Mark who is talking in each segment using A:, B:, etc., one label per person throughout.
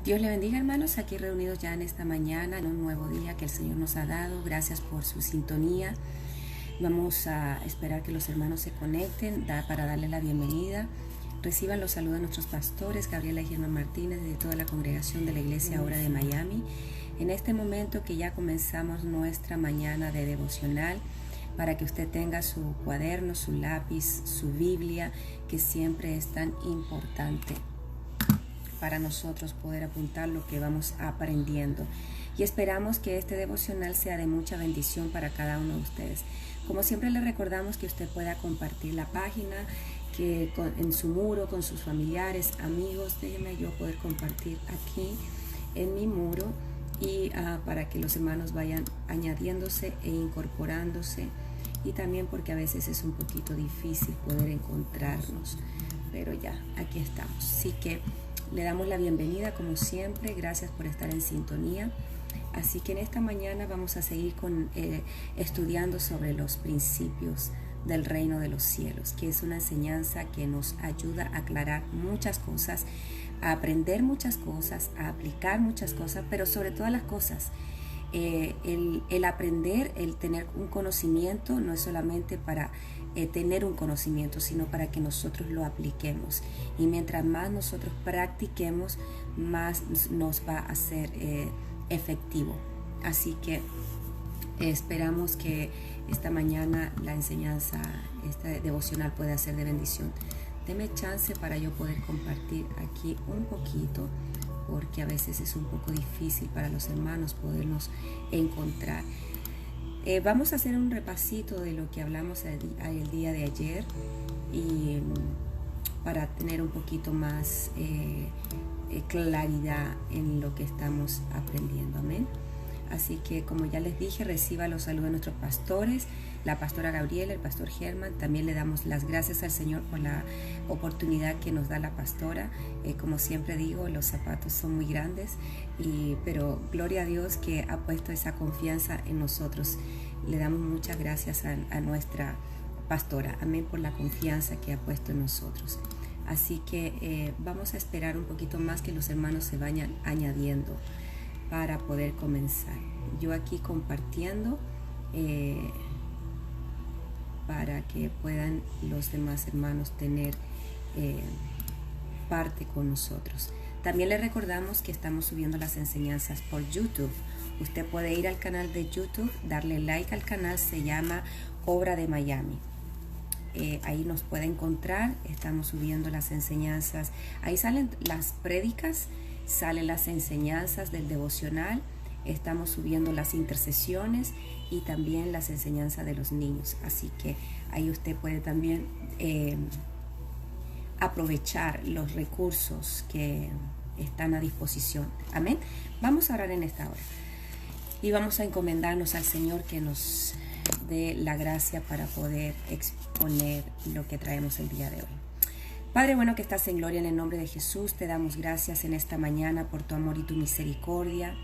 A: Dios le bendiga, hermanos, aquí reunidos ya en esta mañana, en un nuevo día que el Señor nos ha dado. Gracias por su sintonía. Vamos a esperar que los hermanos se conecten para darles la bienvenida. Reciban los saludos de nuestros pastores, Gabriela y Germán Martínez, de toda la congregación de la Iglesia Obra de Miami. En este momento que ya comenzamos nuestra mañana de devocional, para que usted tenga su cuaderno, su lápiz, su Biblia, que siempre es tan importante para nosotros poder apuntar lo que vamos aprendiendo. Y esperamos que este devocional sea de mucha bendición para cada uno de ustedes. Como siempre le recordamos que usted pueda compartir la página, que en su muro, con sus familiares, amigos. Déjenme yo poder compartir aquí en mi muro y para que los hermanos vayan añadiéndose e incorporándose, y también porque a veces es un poquito difícil poder encontrarnos, pero ya aquí estamos. Así que le damos la bienvenida como siempre. Gracias por estar en sintonía. Así que en esta mañana vamos a seguir estudiando sobre los principios del reino de los cielos, que es una enseñanza que nos ayuda a aclarar muchas cosas, a aprender muchas cosas, a aplicar muchas cosas, pero sobre todas las cosas, el aprender, el tener un conocimiento, no es solamente para tener un conocimiento, sino para que nosotros lo apliquemos. Y mientras más nosotros practiquemos, más nos va a ser efectivo. Así que esperamos que esta mañana la enseñanza, este devocional, pueda ser de bendición. Deme chance para yo poder compartir aquí un poquito, porque a veces es un poco difícil para los hermanos podernos encontrar. Vamos a hacer un repasito de lo que hablamos el día de ayer, y para tener un poquito más claridad en lo que estamos aprendiendo. Amén. Así que, como ya les dije, reciba los saludos de nuestros pastores, la pastora Gabriela, el pastor Germán. También le damos las gracias al Señor por la oportunidad que nos da la pastora. Como siempre digo, los zapatos son muy grandes, pero gloria a Dios que ha puesto esa confianza en nosotros. Le damos muchas gracias a nuestra pastora. Amén, por la confianza que ha puesto en nosotros. Así que vamos a esperar un poquito más que los hermanos se vayan añadiendo para poder comenzar. Yo aquí compartiendo para que puedan los demás hermanos tener parte con nosotros. También les recordamos que estamos subiendo las enseñanzas por YouTube. Usted puede ir al canal de YouTube, darle like al canal, se llama Obra de Miami. Ahí nos puede encontrar. Estamos subiendo las enseñanzas. Ahí salen las prédicas, salen las enseñanzas del devocional. Estamos subiendo las intercesiones y también las enseñanzas de los niños. Así que ahí usted puede también aprovechar los recursos que están a disposición. Amén. Vamos a orar en esta hora y vamos a encomendarnos al Señor que nos dé la gracia para poder exponer lo que traemos el día de hoy. Padre bueno que estás en gloria, en el nombre de Jesús, te damos gracias en esta mañana por tu amor y tu misericordia.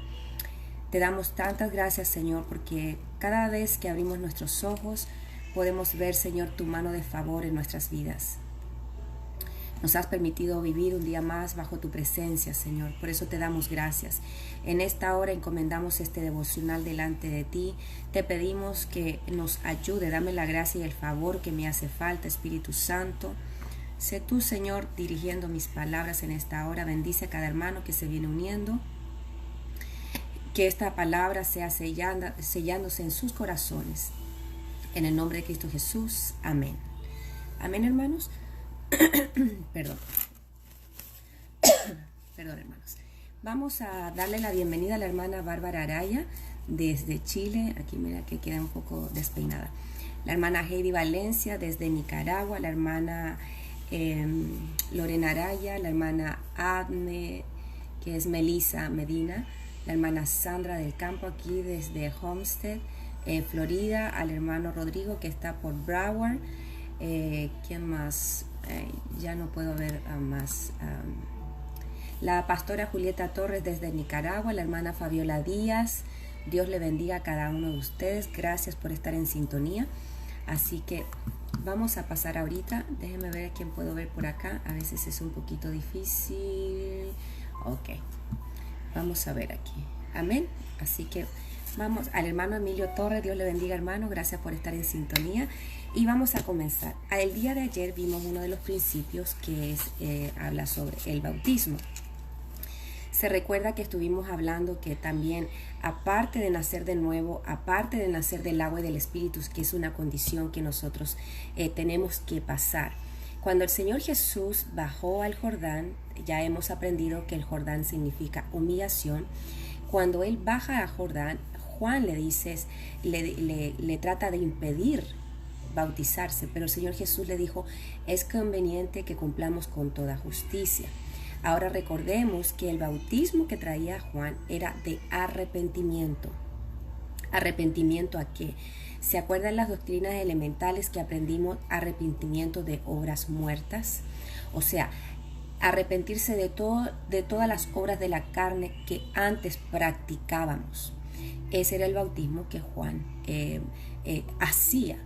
A: Te damos tantas gracias, Señor, porque cada vez que abrimos nuestros ojos podemos ver, Señor, tu mano de favor en nuestras vidas. Nos has permitido vivir un día más bajo tu presencia, Señor. Por eso te damos gracias. En esta hora encomendamos este devocional delante de ti. Te pedimos que nos ayude. Dame la gracia y el favor que me hace falta, Espíritu Santo. Sé tú, Señor, dirigiendo mis palabras en esta hora. Bendice a cada hermano que se viene uniendo. Que esta palabra sea sellándose en sus corazones. En el nombre de Cristo Jesús. Amén. Amén, hermanos. Perdón, hermanos. Vamos a darle la bienvenida a la hermana Bárbara Araya desde Chile. Aquí mira que queda un poco despeinada. La hermana Heidi Valencia desde Nicaragua. La hermana Lorena Araya. La hermana Adne, que es Melissa Medina. La hermana Sandra del Campo aquí desde Homestead, Florida. Al hermano Rodrigo que está por Broward. ¿Quién más? Ya no puedo ver a más. La pastora Julieta Torres desde Nicaragua, la hermana Fabiola Díaz. Dios le bendiga a cada uno de ustedes. Gracias por estar en sintonía. Así que vamos a pasar ahorita. Déjenme ver a quién puedo ver por acá. A veces es un poquito difícil. Ok, vamos a ver aquí. Amén. Así que vamos al hermano Emilio Torres. Dios le bendiga, hermano. Gracias por estar en sintonía. Y vamos a comenzar. El día de ayer vimos uno de los principios que habla sobre el bautismo. Se recuerda que estuvimos hablando que también, aparte de nacer de nuevo, aparte de nacer del agua y del Espíritu, que es una condición que nosotros tenemos que pasar. Cuando el Señor Jesús bajó al Jordán, ya hemos aprendido que el Jordán significa humillación. Cuando Él baja a Jordán, Juan le trata de impedir bautizarse, pero el Señor Jesús le dijo, es conveniente que cumplamos con toda justicia. Ahora recordemos que el bautismo que traía Juan era de arrepentimiento. ¿Arrepentimiento a qué? ¿Se acuerdan las doctrinas elementales que aprendimos? Arrepentimiento de obras muertas. O sea, arrepentirse de todas las obras de la carne que antes practicábamos. Ese era el bautismo que Juan hacía.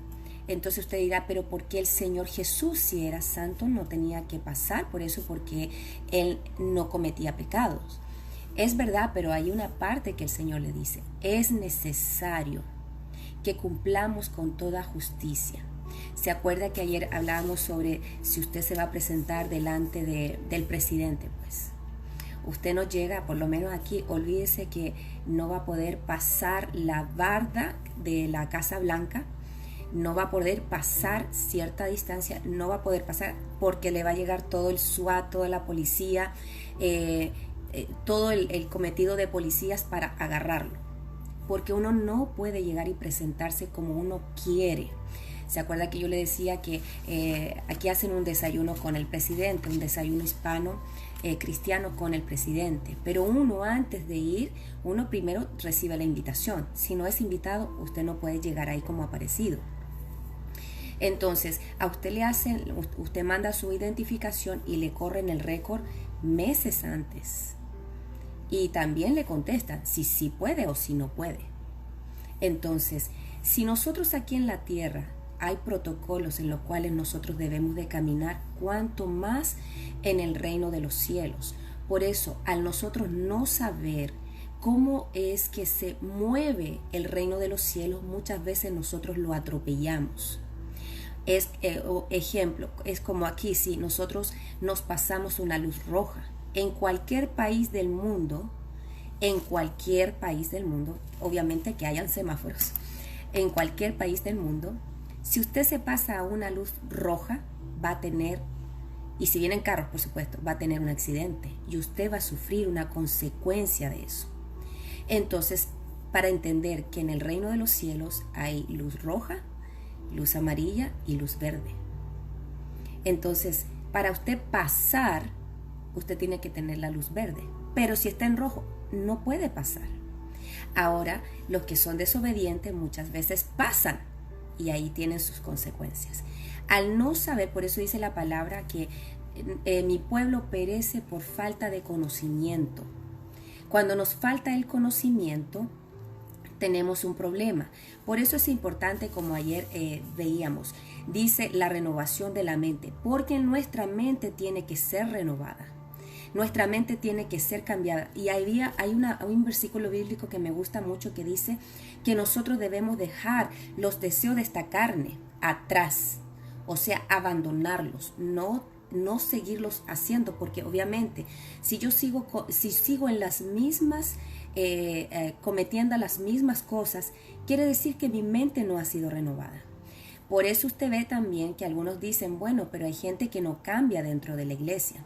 A: Entonces usted dirá, pero ¿por qué el Señor Jesús, si era santo, no tenía que pasar por eso? Porque Él no cometía pecados. Es verdad, pero hay una parte que el Señor le dice, es necesario que cumplamos con toda justicia. ¿Se acuerda que ayer hablábamos sobre si usted se va a presentar delante del presidente? Pues usted no llega, por lo menos aquí, olvídese que no va a poder pasar la barda de la Casa Blanca, no va a poder pasar cierta distancia, no va a poder pasar porque le va a llegar todo el SWAT, toda la policía, todo el cometido de policías para agarrarlo. Porque uno no puede llegar y presentarse como uno quiere. ¿Se acuerda que yo le decía que aquí hacen un desayuno con el presidente, un desayuno hispano cristiano con el presidente? Pero uno antes de ir, uno primero recibe la invitación. Si no es invitado, usted no puede llegar ahí como aparecido. Entonces, a usted le hacen, usted manda su identificación y le corren el récord meses antes. Y también le contestan si sí puede o si no puede. Entonces, si nosotros aquí en la tierra hay protocolos en los cuales nosotros debemos de caminar, cuanto más en el reino de los cielos. Por eso, al nosotros no saber cómo es que se mueve el reino de los cielos, muchas veces nosotros lo atropellamos. Ejemplo, es como aquí, si nosotros nos pasamos una luz roja en cualquier país del mundo, obviamente que hayan semáforos, en cualquier país del mundo, si usted se pasa a una luz roja, va a tener, y si vienen carros, por supuesto, va a tener un accidente y usted va a sufrir una consecuencia de eso. Entonces, para entender que en el reino de los cielos hay luz roja, luz amarilla y luz verde. Entonces, para usted pasar, usted tiene que tener la luz verde. Pero si está en rojo, no puede pasar. Ahora, los que son desobedientes muchas veces pasan y ahí tienen sus consecuencias. Al no saber, por eso dice la palabra que mi pueblo perece por falta de conocimiento. Cuando nos falta el conocimiento, tenemos un problema. Por eso es importante, como ayer veíamos, dice la renovación de la mente, porque nuestra mente tiene que ser renovada. Nuestra mente tiene que ser cambiada. Y hay un versículo bíblico que me gusta mucho que dice que nosotros debemos dejar los deseos de esta carne atrás. O sea, abandonarlos, no seguirlos haciendo, porque obviamente si sigo en las mismas cometiendo las mismas cosas, quiere decir que mi mente no ha sido renovada. Por eso usted ve también que algunos dicen, bueno, pero hay gente que no cambia dentro de la iglesia.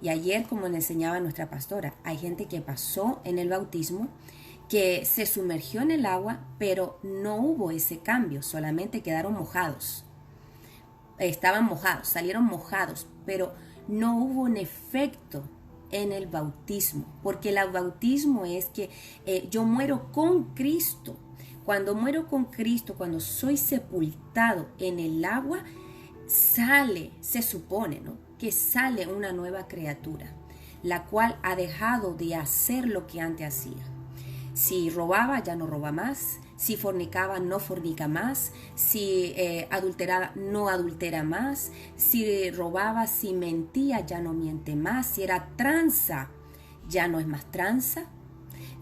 A: Y ayer, como le enseñaba nuestra pastora, hay gente que pasó en el bautismo, que se sumergió en el agua, pero no hubo ese cambio, solamente quedaron mojados. Estaban mojados, salieron mojados, pero no hubo un efecto en el bautismo, porque el bautismo es que yo muero con Cristo. Cuando muero con Cristo, cuando soy sepultado en el agua, se supone, ¿no?, que sale una nueva criatura, la cual ha dejado de hacer lo que antes hacía. Si robaba, ya no roba más. Si fornicaba, no fornica más. Si adulteraba, no adultera más. Si robaba, si mentía, ya no miente más. Si era tranza, ya no es más tranza.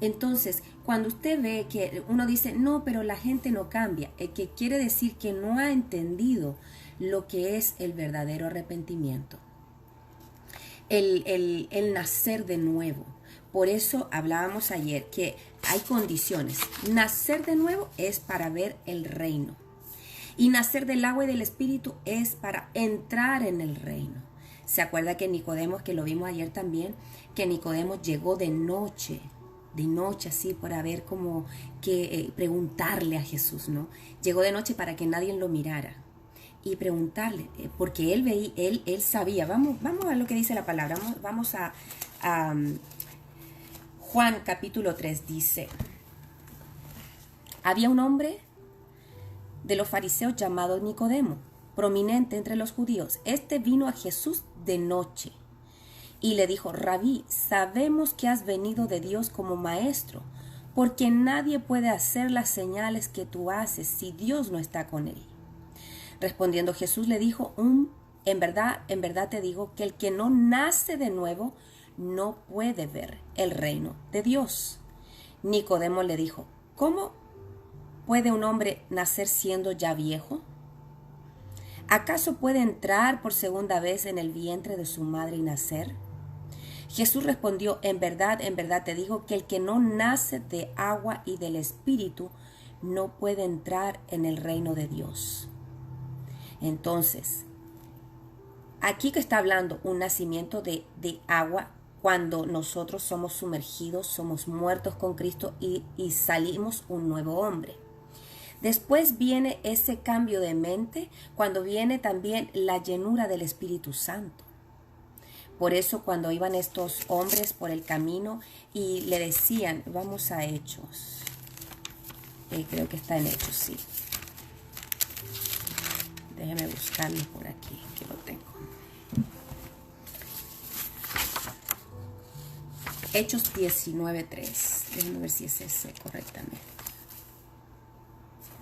A: Entonces, cuando usted ve que uno dice, no, pero la gente no cambia, que quiere decir que no ha entendido lo que es el verdadero arrepentimiento, el nacer de nuevo. Por eso hablábamos ayer que hay condiciones. Nacer de nuevo es para ver el reino. Y nacer del agua y del espíritu es para entrar en el reino. ¿Se acuerda que Nicodemo, que lo vimos ayer también, que Nicodemo llegó de noche así, para ver como que preguntarle a Jesús, ¿no? Llegó de noche para que nadie lo mirara y preguntarle, porque él sabía. Vamos a lo que dice la palabra. Vamos a Juan capítulo 3 dice, había un hombre de los fariseos llamado Nicodemo, prominente entre los judíos. Este vino a Jesús de noche y le dijo, Rabí, sabemos que has venido de Dios como maestro, porque nadie puede hacer las señales que tú haces si Dios no está con él. Respondiendo Jesús le dijo, en verdad te digo que el que no nace de nuevo no puede ver el reino de Dios. Nicodemo le dijo, ¿cómo puede un hombre nacer siendo ya viejo? ¿Acaso puede entrar por segunda vez en el vientre de su madre y nacer? Jesús respondió, en verdad te digo que el que no nace de agua y del Espíritu no puede entrar en el reino de Dios. Entonces, aquí que está hablando un nacimiento de agua, cuando nosotros somos sumergidos, somos muertos con Cristo y salimos un nuevo hombre. Después viene ese cambio de mente, cuando viene también la llenura del Espíritu Santo. Por eso cuando iban estos hombres por el camino y le decían, vamos a Hechos, creo que está en Hechos, sí. Déjeme buscarlo por aquí, que lo tengo. Hechos 19:3. Déjenme ver si es ese correctamente.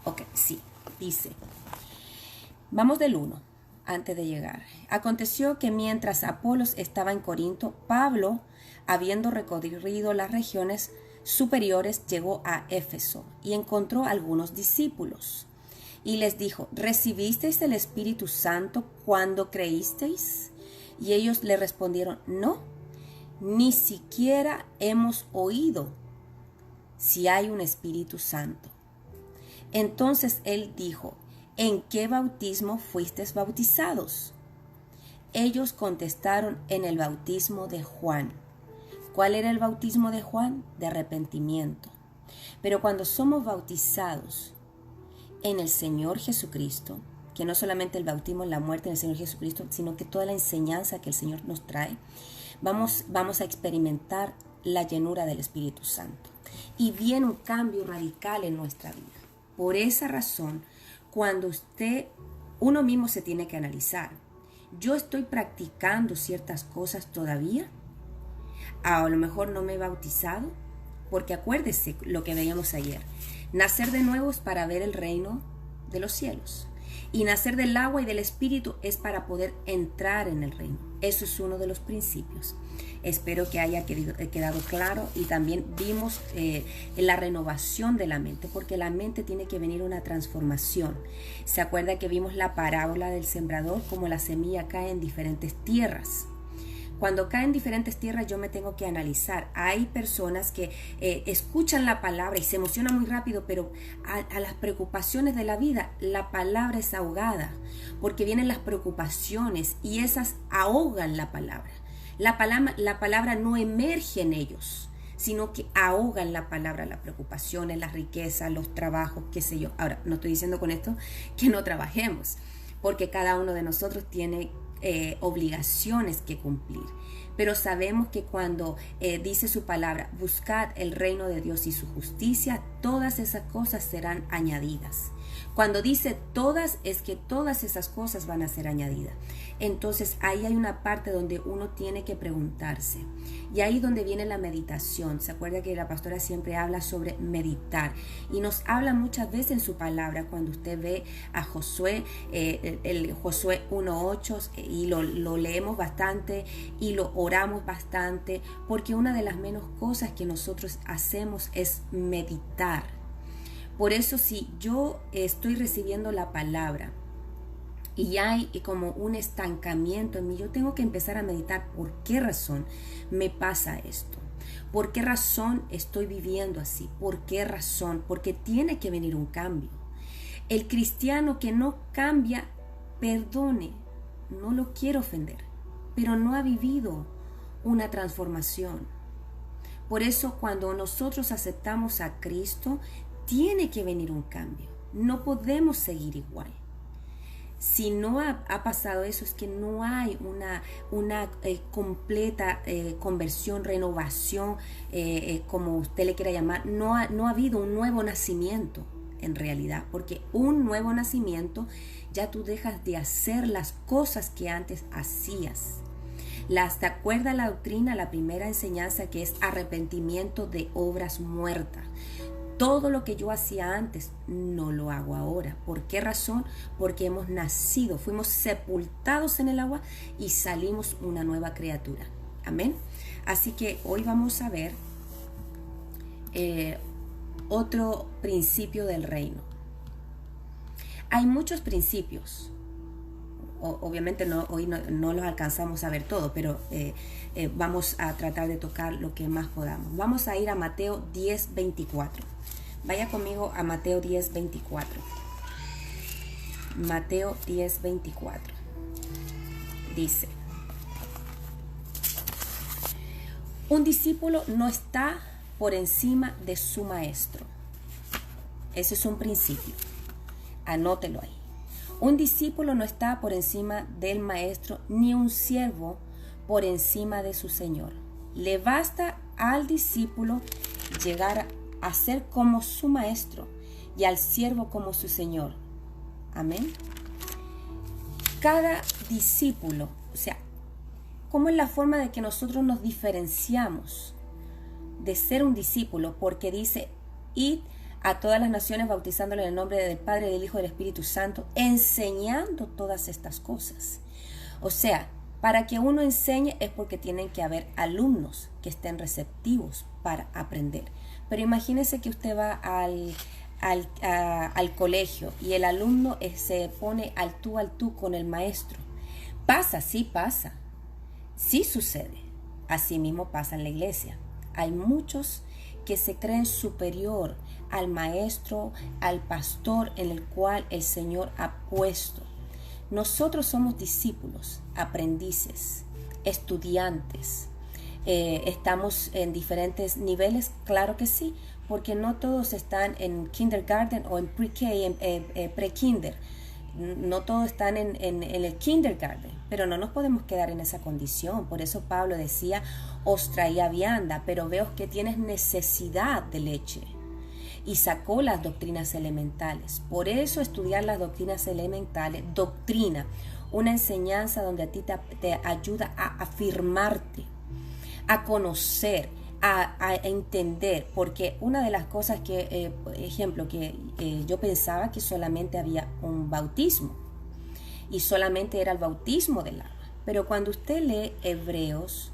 A: Ok, sí, dice. Vamos del 1, antes de llegar. Aconteció que mientras Apolos estaba en Corinto, Pablo, habiendo recorrido las regiones superiores, llegó a Éfeso y encontró algunos discípulos. Y les dijo, ¿recibisteis el Espíritu Santo cuando creísteis? Y ellos le respondieron, no, ni siquiera hemos oído si hay un Espíritu Santo. Entonces él dijo, ¿en qué bautismo fuisteis bautizados? Ellos contestaron, en el bautismo de Juan. ¿Cuál era el bautismo de Juan? De arrepentimiento. Pero cuando somos bautizados en el Señor Jesucristo, que no solamente el bautismo en la muerte del Señor Jesucristo, sino que toda la enseñanza que el Señor nos trae, vamos a experimentar la llenura del Espíritu Santo. Y viene un cambio radical en nuestra vida. Por esa razón, cuando uno mismo se tiene que analizar, ¿yo estoy practicando ciertas cosas todavía? A lo mejor no me he bautizado, porque acuérdese lo que veíamos ayer. Nacer de nuevo es para ver el reino de los cielos. Y nacer del agua y del Espíritu es para poder entrar en el reino. Eso es uno de los principios. Espero que haya quedado claro. Y también vimos la renovación de la mente, porque la mente tiene que venir una transformación. ¿Se acuerda que vimos la parábola del sembrador? Como la semilla cae en diferentes tierras. Cuando caen diferentes tierras, yo me tengo que analizar. Hay personas que escuchan la palabra y se emocionan muy rápido, pero a las preocupaciones de la vida, la palabra es ahogada, porque vienen las preocupaciones y esas ahogan la palabra. La palabra no emerge en ellos, sino que ahogan la palabra, las preocupaciones, las riquezas, los trabajos, qué sé yo. Ahora, no estoy diciendo con esto que no trabajemos, porque cada uno de nosotros tiene obligaciones que cumplir, pero sabemos que cuando dice su palabra, buscad el reino de Dios y su justicia, todas esas cosas serán añadidas. Cuando dice todas, es que todas esas cosas van a ser añadidas. Entonces ahí hay una parte donde uno tiene que preguntarse. Y ahí donde viene la meditación. Se acuerda que la pastora siempre habla sobre meditar. Y nos habla muchas veces en su palabra. Cuando usted ve a Josué, el Josué 1:8, y lo leemos bastante y lo oramos bastante. Porque una de las menos cosas que nosotros hacemos es meditar. Por eso si yo estoy recibiendo la palabra y hay como un estancamiento en mí, yo tengo que empezar a meditar por qué razón me pasa esto. ¿Por qué razón estoy viviendo así? ¿Por qué razón? Porque tiene que venir un cambio. El cristiano que no cambia, perdone, no lo quiero ofender, pero no ha vivido una transformación. Por eso cuando nosotros aceptamos a Cristo, tiene que venir un cambio. No podemos seguir igual. Si no ha pasado eso, es que no hay una completa conversión, renovación, como usted le quiera llamar. No ha habido un nuevo nacimiento en realidad, porque un nuevo nacimiento ya tú dejas de hacer las cosas que antes hacías. ¿Te acuerdas la doctrina, la primera enseñanza, que es arrepentimiento de obras muertas? Todo lo que yo hacía antes no lo hago ahora. ¿Por qué razón? Porque hemos nacido, fuimos sepultados en el agua y salimos una nueva criatura. Amén. Así que hoy vamos a ver otro principio del reino. Hay muchos principios. Obviamente hoy no los alcanzamos a ver todo, pero vamos a tratar de tocar lo que más podamos. Vamos a ir a Mateo 10:24. Vaya conmigo a Mateo 10:24. Mateo 10:24. Dice: un discípulo no está por encima de su maestro. Ese es un principio. Anótelo ahí. Un discípulo no está por encima del maestro, ni un siervo por encima de su señor. Le basta al discípulo llegar a ser como su maestro y al siervo como su señor. Amén. Cada discípulo, o sea, ¿cómo es la forma de que nosotros nos diferenciamos de ser un discípulo? Porque dice: id a todas las naciones bautizándole en el nombre del Padre, del Hijo y del Espíritu Santo, enseñando todas estas cosas. O sea, para que uno enseñe es porque tienen que haber alumnos que estén receptivos para aprender. Pero imagínese que usted va al colegio y el alumno se pone al tú con el maestro. Pasa, sí sucede. Así mismo pasa en la iglesia. Hay muchos que se creen superior al maestro, al pastor en el cual el Señor ha puesto. Nosotros somos discípulos, aprendices, estudiantes. Estamos en diferentes niveles, claro que sí, porque no todos están en kindergarten o en pre-K, pre-kinder. No todos están en el kindergarten, pero no nos podemos quedar en esa condición. Por eso Pablo decía: os traía vianda, pero veo que tienes necesidad de leche. Y sacó las doctrinas elementales. Por eso estudiar las doctrinas elementales, doctrina, una enseñanza donde a ti te ayuda a afirmarte, a conocer, a entender. Porque una de las cosas que, ejemplo, que yo pensaba que solamente había un bautismo y solamente era el bautismo del agua. Pero cuando usted lee Hebreos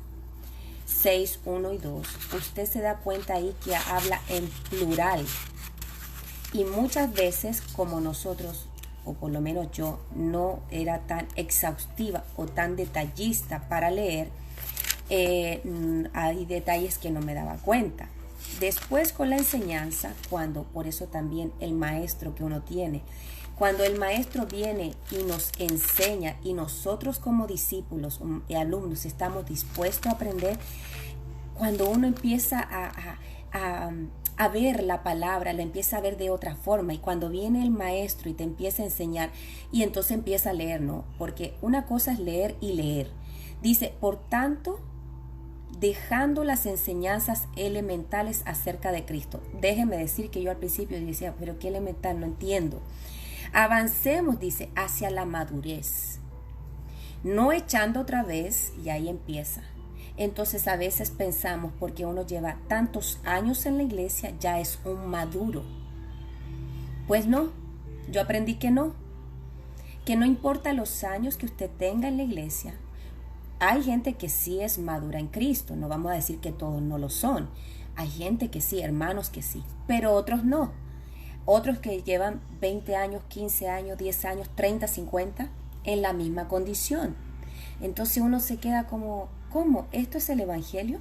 A: 6, 1 y 2, usted se da cuenta ahí que habla en plural. Y muchas veces, como nosotros, o por lo menos yo, no era tan exhaustiva o tan detallista para leer, hay detalles que no me daba cuenta. Después con la enseñanza, por eso también el maestro que uno tiene, cuando el maestro viene y nos enseña y nosotros como discípulos y alumnos estamos dispuestos a aprender, cuando uno empieza a ver la palabra, la empieza a ver de otra forma, y cuando viene el maestro y te empieza a enseñar y entonces empieza a leer, ¿no? Porque una cosa es leer y leer. Dice: por tanto, dejando las enseñanzas elementales acerca de Cristo. Déjeme decir que yo al principio decía, pero qué elemental, no entiendo. Avancemos, dice, hacia la madurez, no echando otra vez, y ahí empieza. Entonces a veces pensamos, porque uno lleva tantos años en la iglesia, ya es un maduro. Pues no, yo aprendí que no importa los años que usted tenga en la iglesia. Hay gente que sí es madura en Cristo, no vamos a decir que todos no lo son. Hay gente que sí, hermanos que sí, pero otros no. Otros que llevan 20 años, 15 años, 10 años, 30, 50 en la misma condición. Entonces uno se queda como, ¿cómo? ¿Esto es el evangelio?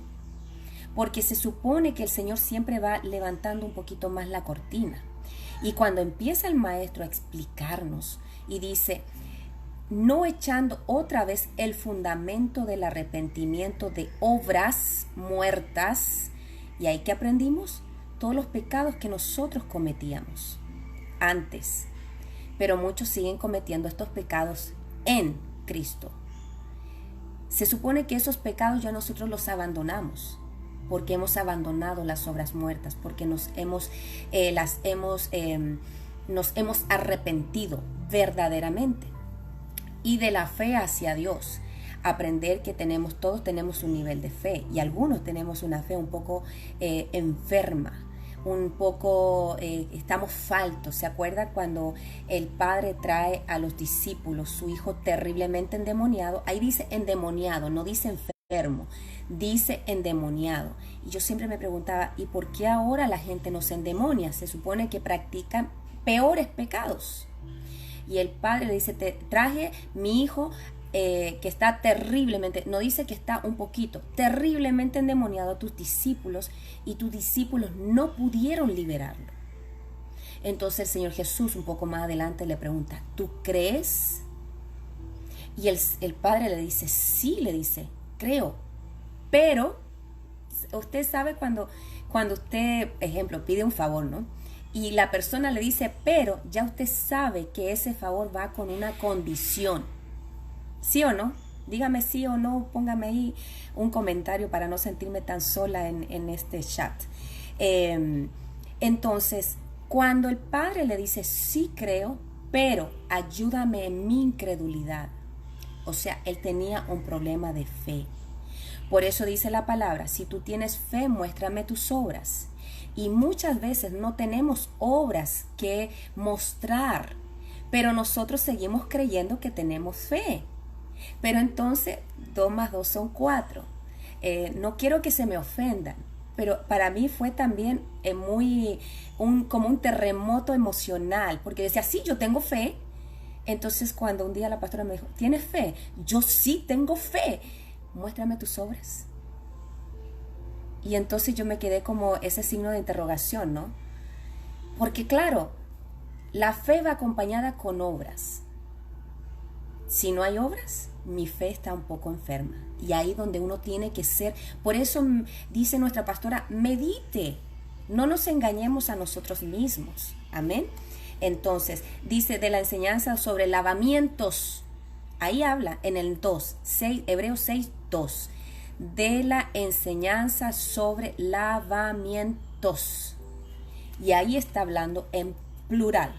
A: Porque se supone que el Señor siempre va levantando un poquito más la cortina. Y cuando empieza el maestro a explicarnos y dice, no echando otra vez el fundamento del arrepentimiento de obras muertas, y ahí que aprendimos todos los pecados que nosotros cometíamos antes, pero muchos siguen cometiendo estos pecados en Cristo. Se supone que esos pecados ya nosotros los abandonamos, porque hemos abandonado las obras muertas, porque nos hemos arrepentido verdaderamente. Y de la fe hacia Dios, aprender que todos tenemos un nivel de fe, y algunos tenemos una fe un poco enferma, un poco estamos faltos. ¿Se acuerda cuando el Padre trae a los discípulos su hijo terriblemente endemoniado? Ahí dice endemoniado, no dice enfermo, dice endemoniado. Y yo siempre me preguntaba, ¿y por qué ahora la gente no se endemonia? Se supone que practican peores pecados. Y el Padre le dice, te traje mi hijo que está terriblemente, no dice que está un poquito, terriblemente endemoniado a tus discípulos, y tus discípulos no pudieron liberarlo. Entonces el Señor Jesús un poco más adelante le pregunta, ¿tú crees? Y el Padre le dice, sí, le dice, creo. Pero usted sabe cuando usted, ejemplo, pide un favor, ¿no? Y la persona le dice, pero ya usted sabe que ese favor va con una condición. ¿Sí o no? Dígame sí o no, póngame ahí un comentario para no sentirme tan sola en este chat. Entonces, cuando el Padre le dice, sí creo, pero ayúdame en mi incredulidad. O sea, él tenía un problema de fe. Por eso dice la palabra, si tú tienes fe, muéstrame tus obras. Y muchas veces no tenemos obras que mostrar, pero nosotros seguimos creyendo que tenemos fe. Pero entonces 2 más 2 son 4. No quiero que se me ofendan, pero para mí fue también como un terremoto emocional, porque decía, sí, yo tengo fe. Entonces cuando un día la pastora me dijo, ¿tienes fe? Yo sí tengo fe. Muéstrame tus obras. Y entonces yo me quedé como ese signo de interrogación, ¿no? Porque claro, la fe va acompañada con obras. Si no hay obras, mi fe está un poco enferma. Y ahí donde uno tiene que ser. Por eso dice nuestra pastora, medite. No nos engañemos a nosotros mismos. Amén. Entonces, dice de la enseñanza sobre lavamientos. Ahí habla en el 2, Hebreos 6, 2. De la enseñanza sobre lavamientos. Y ahí está hablando en plural.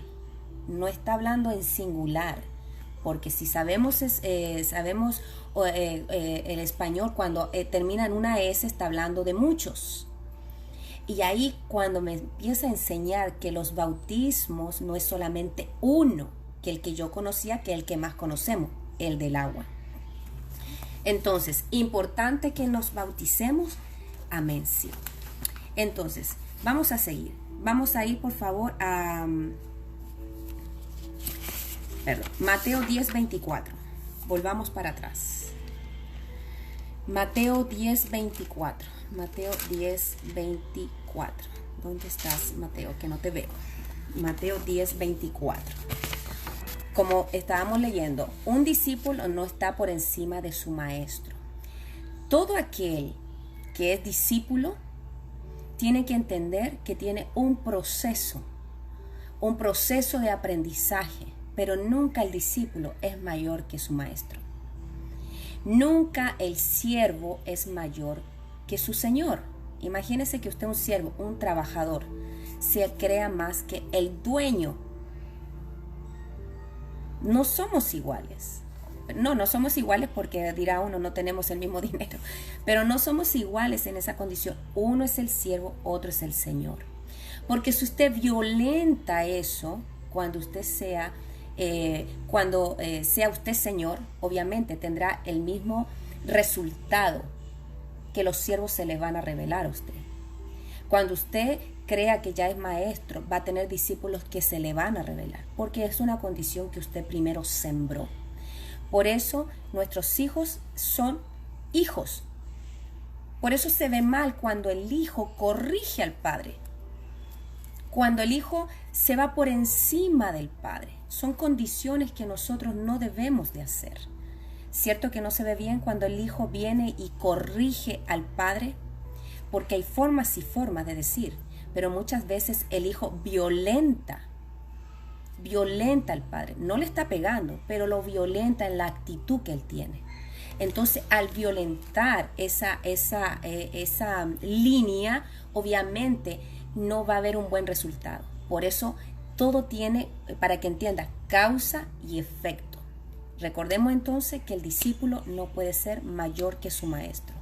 A: No está hablando en singular. Porque si sabemos el español, cuando termina en una S, está hablando de muchos. Y ahí cuando me empieza a enseñar que los bautismos no es solamente uno, que el que yo conocía, que el que más conocemos, el del agua. Entonces, importante que nos bauticemos. Amén, sí. Entonces, vamos a seguir. Vamos a ir, por favor, a Mateo 10, 24. Volvamos para atrás. Mateo 10, 24. Mateo 10, 24. ¿Dónde estás, Mateo? Que no te veo. Mateo 10, 24. Como estábamos leyendo, un discípulo no está por encima de su maestro. Todo aquel que es discípulo tiene que entender que tiene un proceso de aprendizaje, pero nunca el discípulo es mayor que su maestro. Nunca el siervo es mayor que su Señor. Imagínese que usted, un siervo, un trabajador, se crea más que el dueño. No somos iguales. No somos iguales porque dirá uno, no tenemos el mismo dinero. Pero no somos iguales en esa condición. Uno es el siervo, otro es el Señor. Porque si usted violenta eso, cuando usted sea, sea usted Señor, obviamente tendrá el mismo resultado, que los siervos se les van a revelar a usted. Cuando usted crea que ya es maestro, va a tener discípulos que se le van a revelar, porque es una condición que usted primero sembró. Por eso nuestros hijos son hijos. Por eso se ve mal cuando el hijo corrige al padre, cuando el hijo se va por encima del padre. Son condiciones que nosotros no debemos de hacer. ¿Cierto que no se ve bien cuando el hijo viene y corrige al padre? Porque hay formas y formas de decir, pero muchas veces el hijo violenta al padre. No le está pegando, pero lo violenta en la actitud que él tiene. Entonces, al violentar esa línea, obviamente no va a haber un buen resultado. Por eso, todo tiene, para que entienda, causa y efecto. Recordemos entonces que el discípulo no puede ser mayor que su maestro.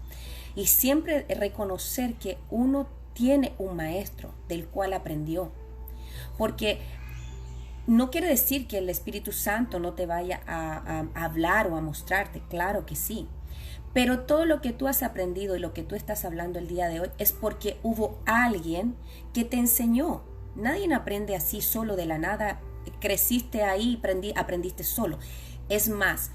A: Y siempre reconocer que uno tiene un maestro del cual aprendió. Porque no quiere decir que el Espíritu Santo no te vaya a hablar o a mostrarte. Claro que sí. Pero todo lo que tú has aprendido y lo que tú estás hablando el día de hoy es porque hubo alguien que te enseñó. Nadie aprende así solo de la nada. Creciste ahí y aprendiste solo. Es más,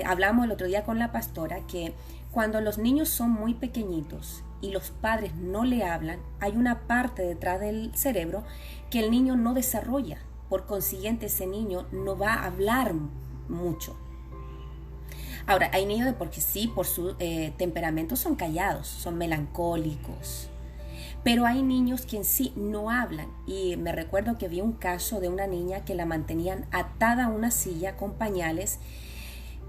A: hablamos el otro día con la pastora que cuando los niños son muy pequeñitos y los padres no le hablan, hay una parte detrás del cerebro que el niño no desarrolla. Por consiguiente, ese niño no va a hablar mucho. Ahora, hay niños de porque sí, por su temperamento son callados, son melancólicos. Pero hay niños que en sí no hablan. Y me recuerdo que vi un caso de una niña que la mantenían atada a una silla con pañales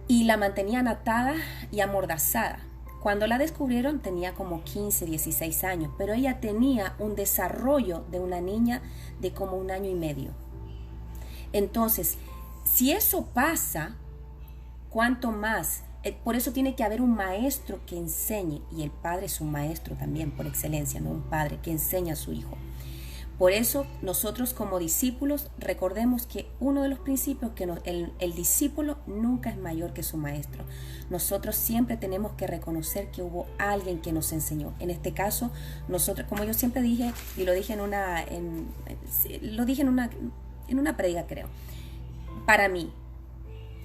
A: y la mantenían atada y amordazada. Cuando la descubrieron tenía como 15, 16 años, pero ella tenía un desarrollo de una niña de como 1 año y medio. Entonces, si eso pasa, ¿cuánto más? Por eso tiene que haber un maestro que enseñe, y el padre es un maestro también por excelencia, no un padre que enseña a su hijo. Por eso nosotros como discípulos recordemos que uno de los principios que el discípulo nunca es mayor que su maestro. Nosotros siempre tenemos que reconocer que hubo alguien que nos enseñó. En este caso, nosotros, como yo siempre dije, y lo dije en una prédica, creo. Para mí,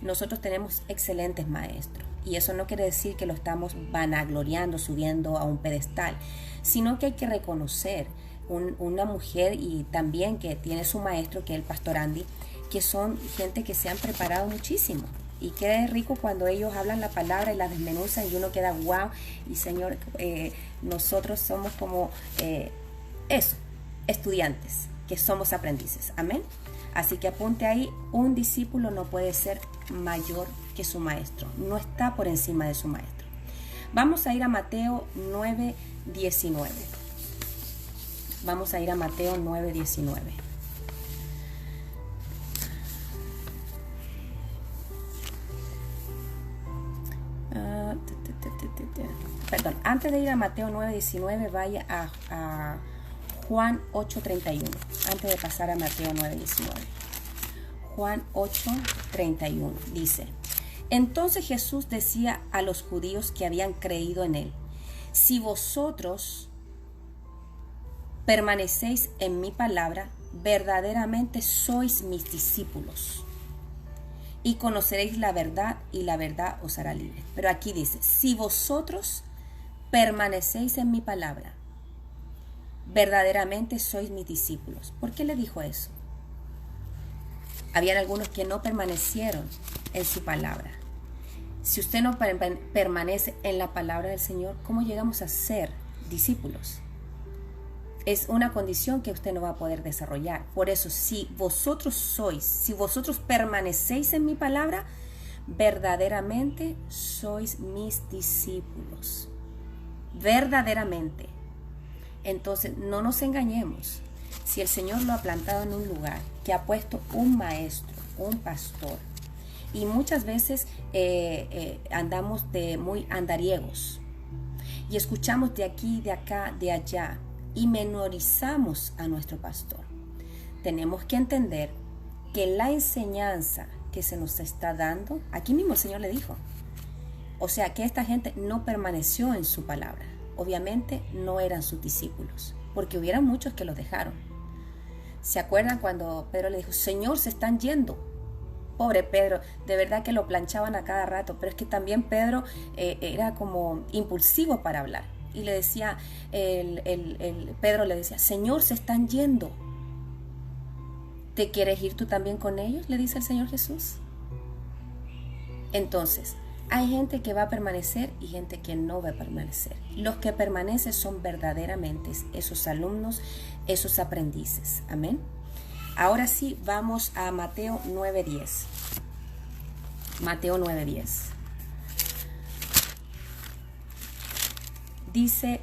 A: nosotros tenemos excelentes maestros. Y eso no quiere decir que lo estamos vanagloriando, subiendo a un pedestal, sino que hay que reconocer una mujer y también que tiene su maestro, que es el pastor Andy, que son gente que se han preparado muchísimo. Y qué rico cuando ellos hablan la palabra y la desmenuzan y uno queda wow. Y Señor, nosotros somos como estudiantes, que somos aprendices. Amén. Así que apunte ahí, un discípulo no puede ser mayor que su maestro. No está por encima de su maestro. Vamos a ir a Mateo 9:19. Vamos a ir a Mateo 9:19. Perdón, antes de ir a Mateo 9:19, vaya a Juan 8:31. Antes de pasar a Mateo 9:19. Juan 8:31 dice: Entonces Jesús decía a los judíos que habían creído en él: Si vosotros permanecéis en mi palabra, verdaderamente sois mis discípulos, y conoceréis la verdad, y la verdad os hará libre. Pero aquí dice: si vosotros permanecéis en mi palabra, verdaderamente sois mis discípulos. ¿Por qué le dijo eso? Habían algunos que no permanecieron en su palabra. Si usted no permanece en la palabra del Señor, ¿cómo llegamos a ser discípulos? Es una condición que usted no va a poder desarrollar. Por eso, si vosotros permanecéis en mi palabra, verdaderamente sois mis discípulos. verdaderamente. Entonces, no nos engañemos. Si el Señor lo ha plantado en un lugar, que ha puesto un maestro, un pastor, y muchas veces andamos de muy andariegos y escuchamos de aquí, de acá, de allá y menorizamos a nuestro pastor. Tenemos que entender que la enseñanza que se nos está dando, aquí mismo el Señor le dijo, o sea que esta gente no permaneció en su palabra. Obviamente no eran sus discípulos, porque hubieran muchos que los dejaron. ¿Se acuerdan cuando Pedro le dijo, Señor, se están yendo? Pobre Pedro, de verdad que lo planchaban a cada rato, pero es que también Pedro era como impulsivo para hablar. Y le decía, Pedro le decía, Señor, se están yendo. ¿Te quieres ir tú también con ellos? Le dice el Señor Jesús. Entonces, hay gente que va a permanecer y gente que no va a permanecer. Los que permanecen son verdaderamente esos alumnos, esos aprendices. Amén. Ahora sí, vamos a Mateo 9:10. Mateo 9:10. Dice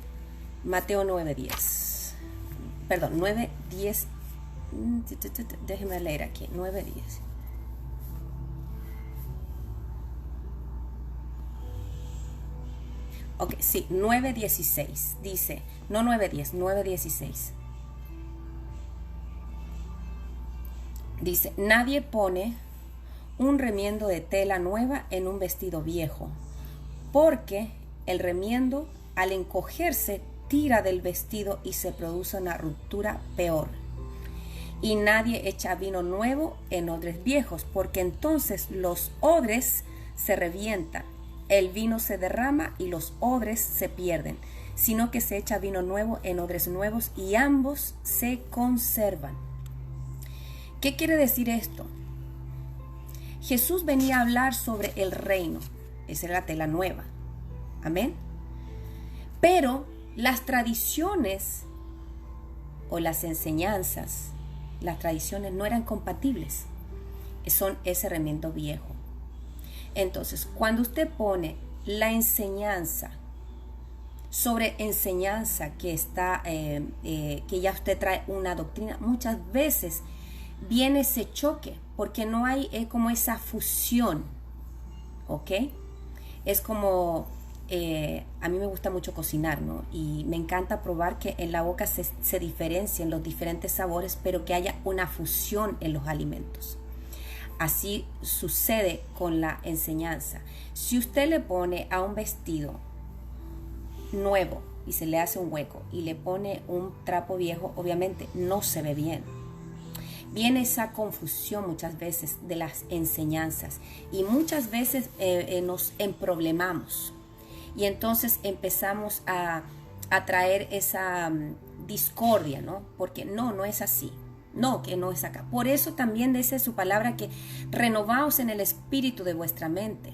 A: Mateo 9:10. Perdón, 9:10. Déjeme leer aquí. 9:10. Ok, sí, 9:16. Dice, no 9:10, 9:16. Dice, nadie pone un remiendo de tela nueva en un vestido viejo, porque el remiendo al encogerse tira del vestido y se produce una ruptura peor. Y nadie echa vino nuevo en odres viejos, porque entonces los odres se revientan, el vino se derrama y los odres se pierden, sino que se echa vino nuevo en odres nuevos y ambos se conservan. ¿Qué quiere decir esto? Jesús venía a hablar sobre el reino. Esa era la tela nueva. Amén. Pero las tradiciones o las enseñanzas, las tradiciones no eran compatibles. Son ese remiendo viejo. Entonces, cuando usted pone la enseñanza sobre enseñanza que está, que ya usted trae una doctrina, muchas veces viene ese choque, porque no hay como esa fusión, ¿ok? Es como, a mí me gusta mucho cocinar, ¿no? Y me encanta probar que en la boca se diferencien los diferentes sabores, pero que haya una fusión en los alimentos. Así sucede con la enseñanza. Si usted le pone a un vestido nuevo y se le hace un hueco y le pone un trapo viejo, obviamente no se ve bien. Viene esa confusión muchas veces de las enseñanzas y muchas veces nos emproblemamos y entonces empezamos a traer esa discordia, ¿no? Porque no es así, no, que no es acá. Por eso también dice su palabra que renovaos en el espíritu de vuestra mente.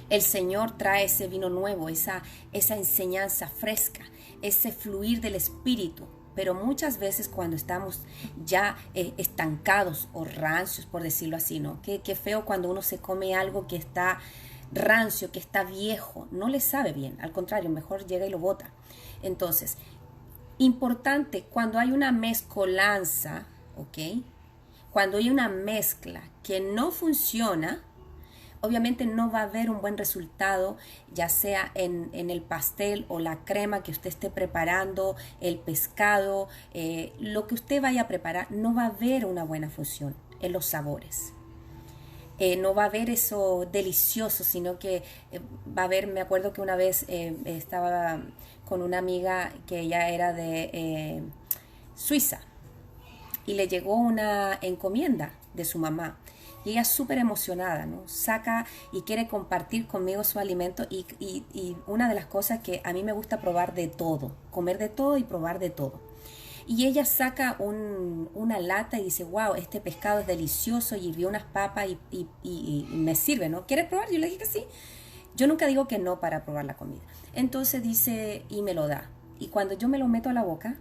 A: El Señor trae ese vino nuevo, esa enseñanza fresca, ese fluir del espíritu. Pero muchas veces cuando estamos ya estancados o rancios, por decirlo así, ¿no? Qué feo cuando uno se come algo que está rancio, que está viejo. No le sabe bien, al contrario, mejor llega y lo bota. Entonces, importante, cuando hay una mezcolanza, ¿ok? Cuando hay una mezcla que no funciona, obviamente no va a haber un buen resultado, ya sea en el pastel o la crema que usted esté preparando, el pescado, lo que usted vaya a preparar, no va a haber una buena fusión en los sabores. No va a haber eso delicioso, sino que va a haber, me acuerdo que una vez estaba con una amiga que ella era de Suiza y le llegó una encomienda de su mamá. Y ella súper emocionada, ¿no? Saca y quiere compartir conmigo su alimento y una de las cosas que a mí me gusta probar de todo, comer de todo y probar de todo. Y ella saca una lata y dice, wow, este pescado es delicioso y vio unas papas y me sirve, ¿no? ¿Quieres probar? Yo le dije que sí. Yo nunca digo que no para probar la comida. Entonces dice, y me lo da. Y cuando yo me lo meto a la boca,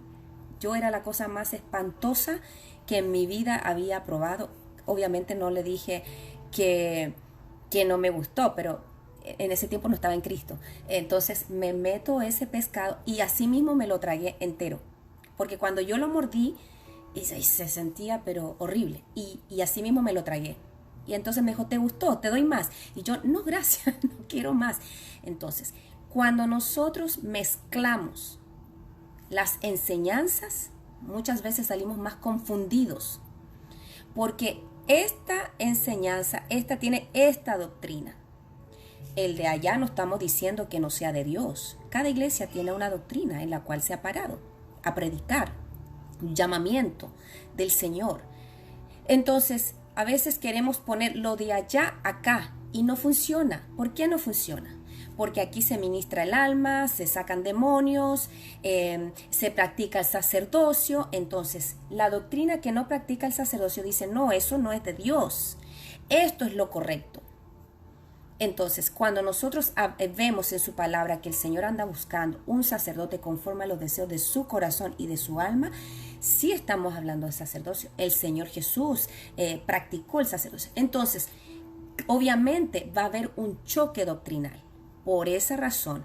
A: yo era la cosa más espantosa que en mi vida había probado. Obviamente no le dije que no me gustó, pero en ese tiempo no estaba en Cristo. Entonces me meto ese pescado y así mismo me lo tragué entero. Porque cuando yo lo mordí, y se sentía pero horrible. Y así mismo me lo tragué. Y entonces me dijo, ¿te gustó? ¿Te doy más? Y yo, no, gracias, no quiero más. Entonces, cuando nosotros mezclamos las enseñanzas, muchas veces salimos más confundidos. Porque esta enseñanza, esta tiene esta doctrina. El de allá no estamos diciendo que no sea de Dios. Cada iglesia tiene una doctrina en la cual se ha parado a predicar. Un llamamiento del Señor. Entonces, a veces queremos poner lo de allá acá y no funciona. ¿Por qué no funciona? Porque aquí se ministra el alma, se sacan demonios, se practica el sacerdocio. Entonces, la doctrina que no practica el sacerdocio dice, no, eso no es de Dios. Esto es lo correcto. Entonces, cuando nosotros vemos en su palabra que el Señor anda buscando un sacerdote conforme a los deseos de su corazón y de su alma, sí estamos hablando de sacerdocio. El Señor Jesús practicó el sacerdocio. Entonces, obviamente va a haber un choque doctrinal. Por esa razón,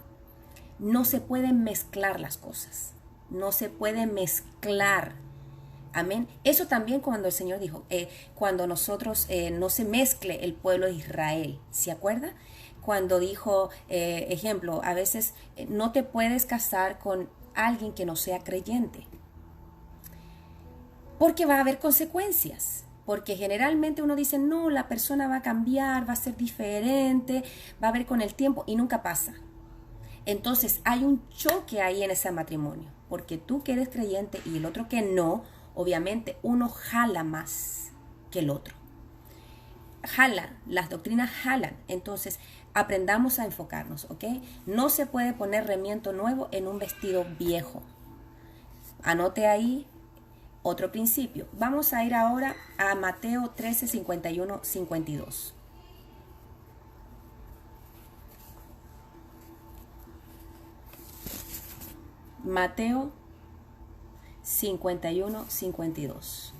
A: no se pueden mezclar las cosas. No se puede mezclar. Amén. Eso también cuando el Señor dijo, cuando nosotros no se mezcle el pueblo de Israel, ¿se acuerda? Cuando dijo, ejemplo, a veces no te puedes casar con alguien que no sea creyente. Porque va a haber consecuencias. Porque generalmente uno dice, no, la persona va a cambiar, va a ser diferente, va a ver con el tiempo y nunca pasa. Entonces hay un choque ahí en ese matrimonio. Porque tú que eres creyente y el otro que no, obviamente uno jala más que el otro. Jalan, las doctrinas jalan. Entonces aprendamos a enfocarnos, ¿ok? No se puede poner remiendo nuevo en un vestido viejo. Anote ahí otro principio. Vamos a ir ahora a Mateo 13, 51, 52. Mateo 51, 52.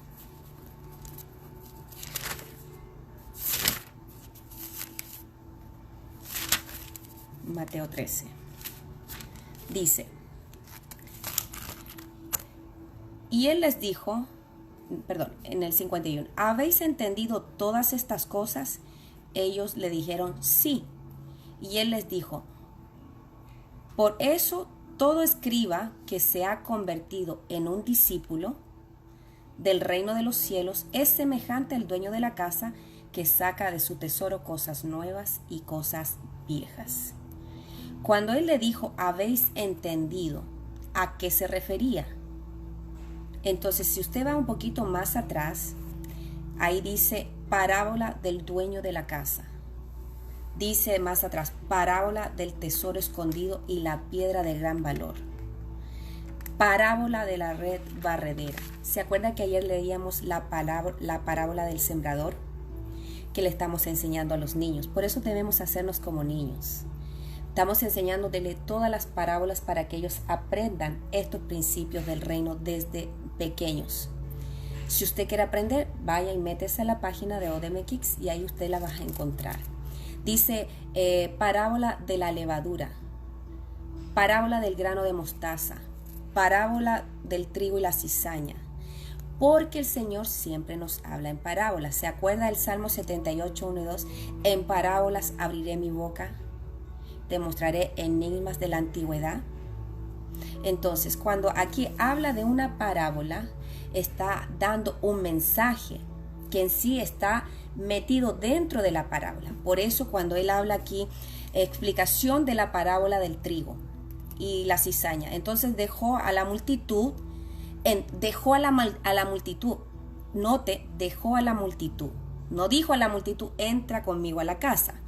A: Mateo 13. Dice, y él les dijo, en el 51, ¿habéis entendido todas estas cosas? Ellos le dijeron, sí. Y él les dijo, por eso todo escriba que se ha convertido en un discípulo del reino de los cielos es semejante al dueño de la casa que saca de su tesoro cosas nuevas y cosas viejas. Cuando él le dijo, ¿habéis entendido? ¿A qué se refería? Entonces, si usted va un poquito más atrás, ahí dice parábola del dueño de la casa. Dice más atrás, parábola del tesoro escondido y la piedra de gran valor. Parábola de la red barredera. ¿Se acuerda que ayer leíamos la parábola del sembrador? Que le estamos enseñando a los niños. Por eso debemos hacernos como niños. Estamos enseñándole todas las parábolas para que ellos aprendan estos principios del reino desde pequeños. Si usted quiere aprender, vaya y métese a la página de ODMX y ahí usted la va a encontrar. Dice parábola de la levadura, parábola del grano de mostaza, parábola del trigo y la cizaña. Porque el Señor siempre nos habla en parábolas. ¿Se acuerda del Salmo 78, 1 y 2? En parábolas abriré mi boca, te mostraré enigmas de la antigüedad. Entonces, cuando aquí habla de una parábola, está dando un mensaje que en sí está metido dentro de la parábola. Por eso cuando él habla aquí, explicación de la parábola del trigo y la cizaña, entonces dejó a la multitud, note, dejó a la multitud, no dijo a la multitud, entra conmigo a la casa.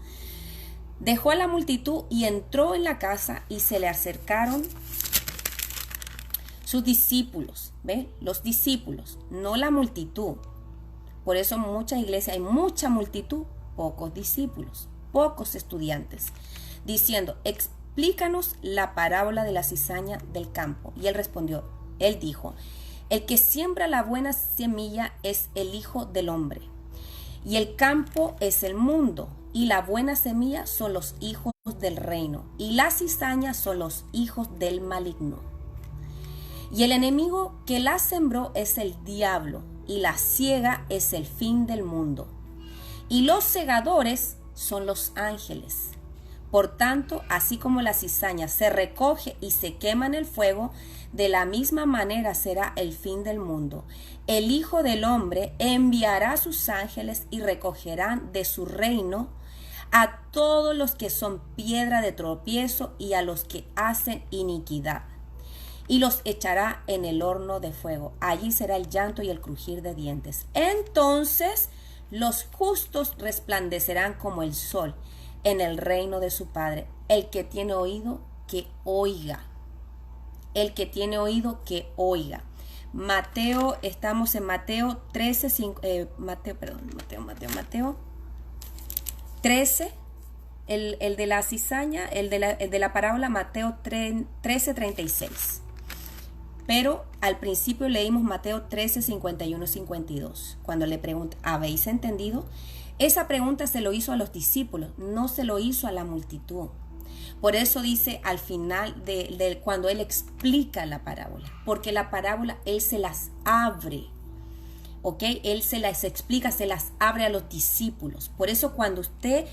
A: Dejó a la multitud y entró en la casa y se le acercaron sus discípulos, ¿ve? Los discípulos, no la multitud. Por eso en muchas iglesias hay mucha multitud, pocos discípulos, pocos estudiantes, diciendo, explícanos la parábola de la cizaña del campo. Y él dijo, el que siembra la buena semilla es el Hijo del Hombre, y el campo es el mundo, y la buena semilla son los hijos del reino, y la cizaña son los hijos del maligno. Y el enemigo que la sembró es el diablo, y la siega es el fin del mundo. Y los segadores son los ángeles. Por tanto, así como la cizaña se recoge y se quema en el fuego, de la misma manera será el fin del mundo. El Hijo del Hombre enviará a sus ángeles y recogerán de su reino a todos los que son piedra de tropiezo y a los que hacen iniquidad, y los echará en el horno de fuego. Allí será el llanto y el crujir de dientes. Entonces los justos resplandecerán como el sol en el reino de su Padre. El que tiene oído, que oiga. El que tiene oído, que oiga. Mateo, estamos en Mateo 13, Mateo 13, el de la cizaña, el de la parábola, Mateo 13, 36. Pero al principio leímos Mateo 13, 51, 52. Cuando le pregunta, ¿habéis entendido? Esa pregunta se lo hizo a los discípulos, no se lo hizo a la multitud. Por eso dice al final de cuando él explica la parábola, porque la parábola él se las abre, ¿ok? Él se las explica, se las abre a los discípulos. Por eso cuando usted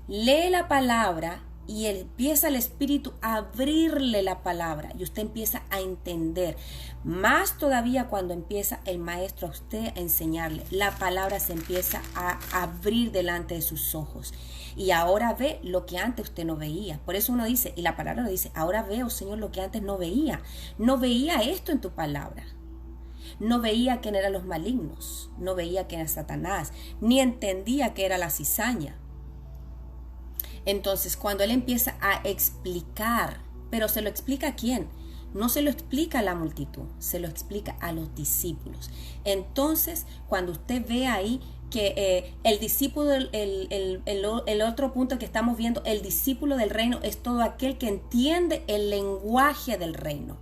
A: lee la palabra y empieza el Espíritu a abrirle la palabra y usted empieza a entender, más todavía cuando empieza el maestro a usted a enseñarle, la palabra se empieza a abrir delante de sus ojos. Y ahora ve lo que antes usted no veía. Por eso uno dice, y la palabra lo dice, ahora veo, Señor, lo que antes no veía. No veía esto en tu palabra. No veía quién eran los malignos. No veía quién era Satanás. Ni entendía qué era la cizaña. Entonces, cuando él empieza a explicar, pero ¿se lo explica a quién? No se lo explica a la multitud, se lo explica a los discípulos. Entonces, cuando usted ve ahí que el discípulo, el otro punto que estamos viendo, el discípulo del reino es todo aquel que entiende el lenguaje del reino.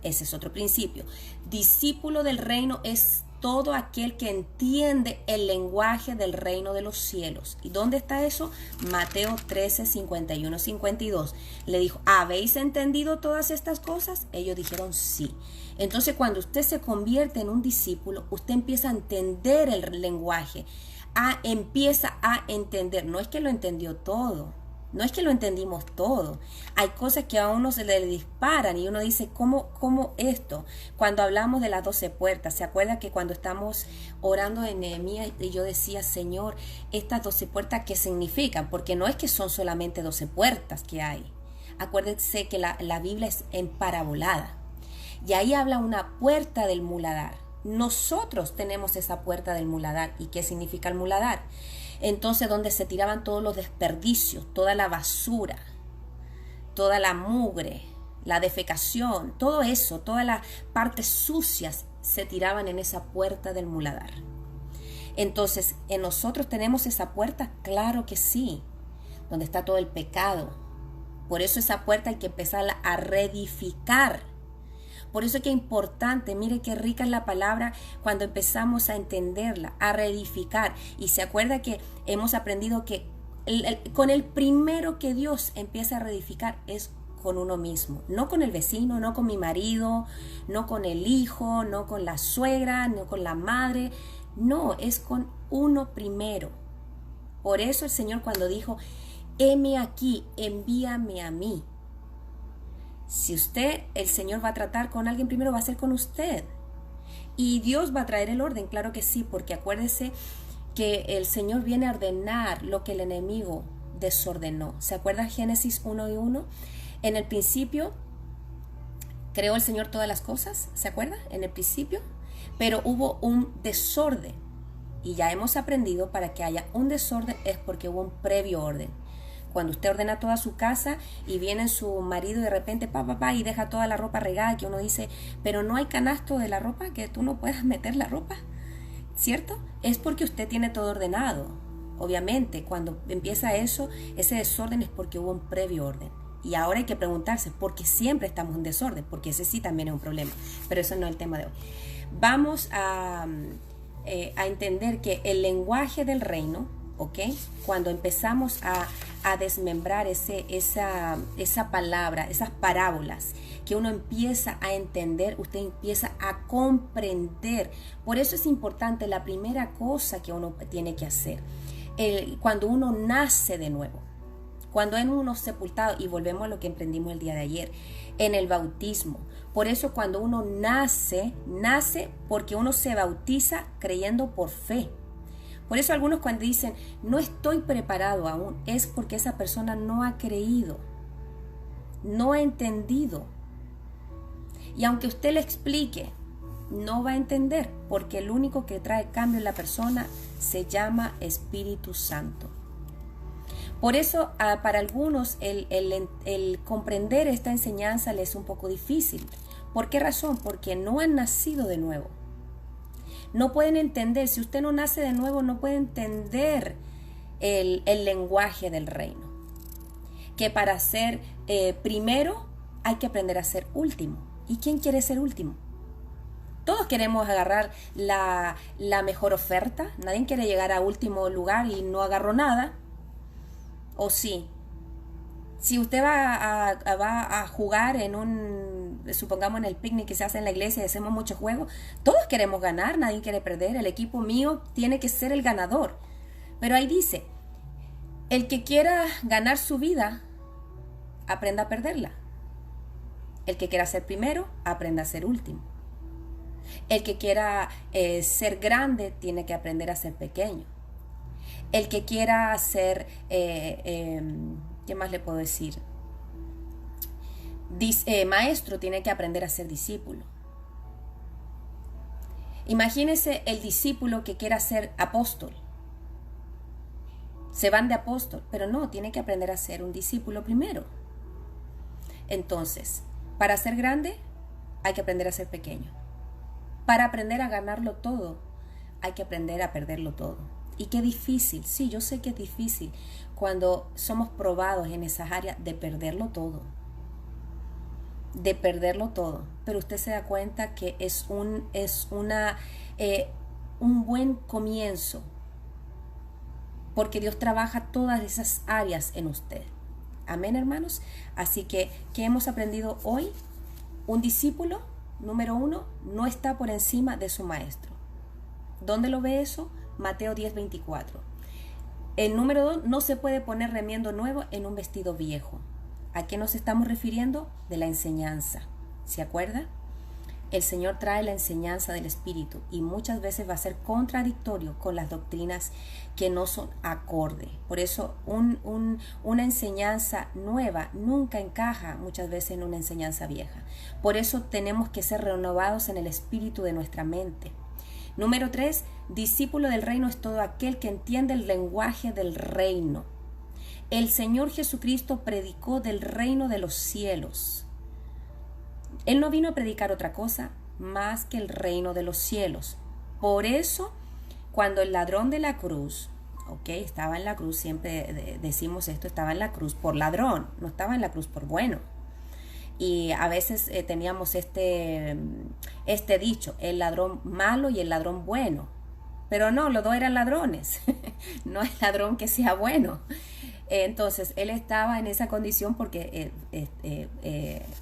A: Ese es otro principio. Discípulo del reino es todo aquel que entiende el lenguaje del reino de los cielos. ¿Y dónde está eso? Mateo 13, 51, 52. Le dijo, ¿habéis entendido todas estas cosas? Ellos dijeron sí. Entonces cuando usted se convierte en un discípulo, usted empieza a entender el lenguaje, empieza a entender. No es que lo entendió todo, no es que lo entendimos todo. Hay cosas que a uno se le disparan y uno dice, ¿cómo esto? Cuando hablamos de las 12 puertas, ¿se acuerda que cuando estamos orando en Nehemías y yo decía, Señor, estas 12 puertas, ¿qué significan? Porque no es que son solamente 12 puertas que hay. Acuérdense que la Biblia es emparabolada. Y ahí habla una puerta del muladar. Nosotros tenemos esa puerta del muladar. ¿Y qué significa el muladar? Entonces, donde se tiraban todos los desperdicios, toda la basura, toda la mugre, la defecación, todo eso, todas las partes sucias se tiraban en esa puerta del muladar. Entonces, ¿en nosotros tenemos esa puerta? Claro que sí, donde está todo el pecado. Por eso esa puerta hay que empezarla a reedificar. Por eso es que es importante, mire qué rica es la palabra cuando empezamos a entenderla, a reedificar. Y se acuerda que hemos aprendido que con el primero que Dios empieza a reedificar es con uno mismo. No con el vecino, no con mi marido, no con el hijo, no con la suegra, no con la madre. No, es con uno primero. Por eso el Señor cuando dijo, heme aquí, envíame a mí. Si el Señor va a tratar con alguien primero, va a ser con usted. Y Dios va a traer el orden, claro que sí, porque acuérdese que el Señor viene a ordenar lo que el enemigo desordenó. ¿Se acuerda Génesis 1:1? En el principio creó el Señor todas las cosas, ¿se acuerda? En el principio, pero hubo un desorden. Y ya hemos aprendido, para que haya un desorden es porque hubo un previo orden. Cuando usted ordena toda su casa y viene su marido y de repente y deja toda la ropa regada, que uno dice, pero no hay canasto de la ropa, que tú no puedas meter la ropa, ¿cierto? Es porque usted tiene todo ordenado. Obviamente, cuando empieza eso, ese desorden es porque hubo un previo orden. Y ahora hay que preguntarse, ¿por qué siempre estamos en desorden? Porque ese sí también es un problema, pero eso no es el tema de hoy. Vamos a entender que el lenguaje del reino ¿ok? Cuando empezamos a desmembrar esa palabra, esas parábolas, que uno empieza a entender, usted empieza a comprender. Por eso es importante la primera cosa que uno tiene que hacer. Cuando uno nace de nuevo, cuando en uno sepultado, y volvemos a lo que emprendimos el día de ayer, en el bautismo. Por eso cuando uno nace porque uno se bautiza creyendo por fe. Por eso algunos cuando dicen, no estoy preparado aún, es porque esa persona no ha creído, no ha entendido. Y aunque usted le explique, no va a entender, porque el único que trae cambio en la persona se llama Espíritu Santo. Por eso para algunos el comprender esta enseñanza les es un poco difícil. ¿Por qué razón? Porque no han nacido de nuevo. No pueden entender, si usted no nace de nuevo, no puede entender el lenguaje del reino. Que para ser primero hay que aprender a ser último. ¿Y quién quiere ser último? Todos queremos agarrar la mejor oferta. Nadie quiere llegar a último lugar y no agarró nada. ¿O sí? Si usted va a jugar supongamos en el picnic que se hace en la iglesia y hacemos muchos juegos, todos queremos ganar, nadie quiere perder. El equipo mío tiene que ser el ganador. Pero ahí dice, el que quiera ganar su vida, aprenda a perderla. El que quiera ser primero, aprenda a ser último. El que quiera ser grande, tiene que aprender a ser pequeño. El que quiera ser, ¿qué más le puedo decir? Maestro, tiene que aprender a ser discípulo. Imagínese el discípulo que quiera ser apóstol. Se van de apóstol, pero no, tiene que aprender a ser un discípulo primero. Entonces, para ser grande, hay que aprender a ser pequeño. Para aprender a ganarlo todo, hay que aprender a perderlo todo. Y qué difícil, sí, yo sé que es difícil cuando somos probados en esas áreas de perderlo todo. De perderlo todo. Pero usted se da cuenta que es un buen comienzo. Porque Dios trabaja todas esas áreas en usted. Amén, hermanos. Así que, ¿qué hemos aprendido hoy? Un discípulo, número 1, no está por encima de su maestro. ¿Dónde lo ve eso? Mateo 10:24. El número 2, no se puede poner remiendo nuevo en un vestido viejo. ¿A qué nos estamos refiriendo? De la enseñanza. ¿Se acuerda? El Señor trae la enseñanza del Espíritu y muchas veces va a ser contradictorio con las doctrinas que no son acorde. Por eso una enseñanza nueva nunca encaja muchas veces en una enseñanza vieja. Por eso tenemos que ser renovados en el espíritu de nuestra mente. Número 3, discípulo del reino es todo aquel que entiende el lenguaje del reino. El Señor Jesucristo predicó del reino de los cielos. Él no vino a predicar otra cosa más que el reino de los cielos. Por eso, cuando el ladrón de la cruz, estaba en la cruz, siempre decimos esto, estaba en la cruz por ladrón, no estaba en la cruz por bueno. Y a veces teníamos este dicho, el ladrón malo y el ladrón bueno. Pero no, los dos eran ladrones. No es ladrón que sea bueno. Entonces, él estaba en esa condición porque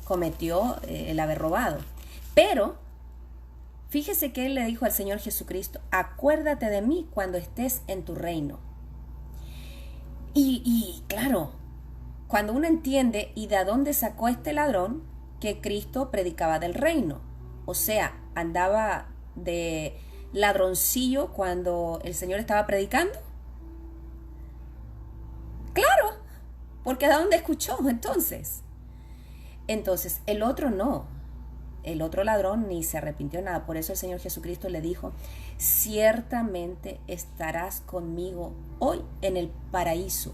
A: cometió el haber robado. Pero, fíjese que él le dijo al Señor Jesucristo, acuérdate de mí cuando estés en tu reino. Y claro, cuando uno entiende y de dónde sacó este ladrón, que Cristo predicaba del reino. O sea, andaba de ladroncillo cuando el Señor estaba predicando. Claro, porque ¿de dónde escuchó entonces? Entonces, el otro no. El otro ladrón ni se arrepintió nada. Por eso el Señor Jesucristo le dijo, ciertamente estarás conmigo hoy en el paraíso.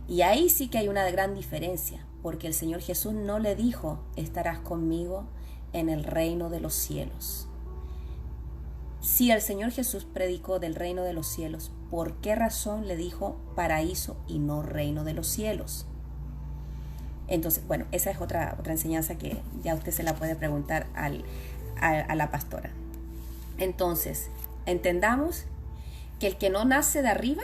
A: Y ahí sí que hay una gran diferencia, porque el Señor Jesús no le dijo, estarás conmigo en el reino de los cielos. Si el Señor Jesús predicó del reino de los cielos, ¿por qué razón le dijo paraíso y no reino de los cielos? Entonces, bueno, esa es otra enseñanza que ya usted se la puede preguntar a la pastora. Entonces, entendamos que el que no nace de arriba